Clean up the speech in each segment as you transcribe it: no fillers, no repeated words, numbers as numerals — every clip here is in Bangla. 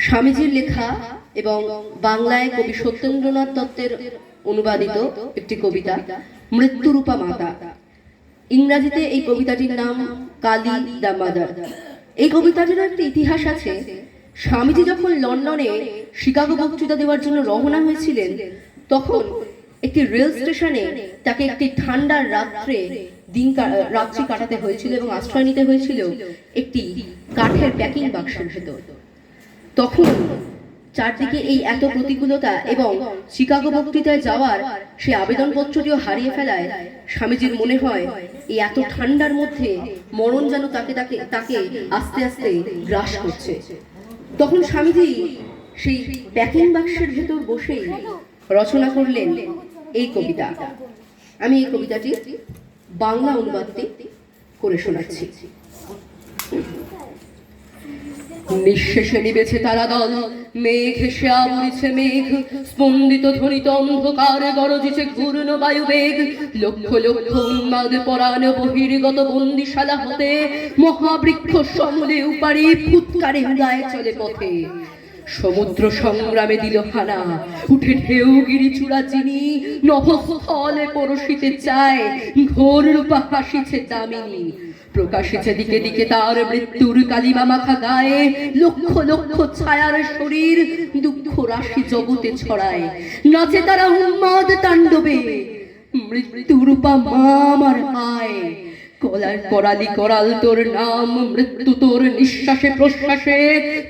স্বামীজির লেখা এবং বাংলায় কবি সত্যেন্দ্রনাথ দত্তের অনুবাদিত একটি কবিতা মৃত্যুরূপা মাতা। ইংরেজিতে এই কবিতাটির নাম কালী দ্য মাদার। এই কবিতাটির একটি ইতিহাস আছে। স্বামীজি যখন লন্ডনে শিকাগো বক্তৃতা দেওয়ার জন্য রওনা হয়েছিলেন, তখন একটি রেল স্টেশনে তাকে একটি ঠান্ডার রাত্রি কাটাতে হয়েছিল এবং আশ্রয় নিতে হয়েছিল একটি কাঠের প্যাকিং বাক্সের ভেতর। তখন চারদিকে এই এত প্রতিকূলতা এবং শিকাগো বক্তৃতায় যাওয়ার সে আবেদনপত্রটিও হারিয়ে ফেলায় স্বামীজির মনে হয় এই এত ঠান্ডার মধ্যে মরণ যেন তাকে তাকে তাকে আস্তে আস্তে গ্রাস করছে। তখন স্বামীজি সেই প্যাকিং বাক্সের ভেতর বসেই রচনা করলেন এই কবিতা। আমি এই কবিতাটি বাংলা অনুবাদটি করে শোনাচ্ছি। নিঃশেষে নিবেছে তারা দল, মেঘ হেসে আবরিছে মেঘ, স্পন্দিত ধ্বনিত অন্ধকারে গরজিছে ঘূর্ণ বায়ু বেগ। লক্ষ লক্ষ উন্মাদ পরাণ বহির্গত বন্দিশালা হতে মহাবৃক্ষ সমূলে উপারি ফুৎকারে উদায় চলে পথে। সমুদ্র সংগ্রামে দিল হানা, উঠে ঢেউ গিরি চূড়া চিনি, নভস্থলে পরশিতে চায় ঘোর রূপা হাসিছে দামিনী। প্রকাশিছে দিকে দিকে তার মৃত্যুর কালিমা মাখা গায়ে, লক্ষ লক্ষ ছায়ার শরীর দুঃখ রাশি জগতে ছড়ায়। নাচে তারা উন্মাদ তাণ্ডবে, মৃত্যুরূপা মা আমার আয়। কলার করালি করাল তোর নাম, মৃত্যু তোর নিঃশ্বাসে প্রশ্বাসে,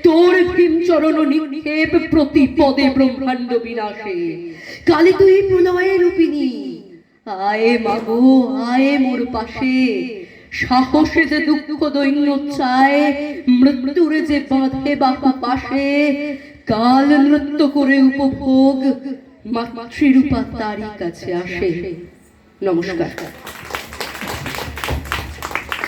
তোর ভীম চরণ নিক্ষেপ প্রতি পদে ব্রহ্মাণ্ড বিনাশে। কালী তুই প্রলয়ে রূপিণী, আয়ে মাগো আয়ে মোর পাশে। সাহসে যে দুঃখ দৈন্য চায়, মৃত্যুরে যে বাঁধে বাহু পাশে। কাল নৃত্য করে উপভোগ, মাতৃরূপা তারই কাছে আসে। নমস্কার।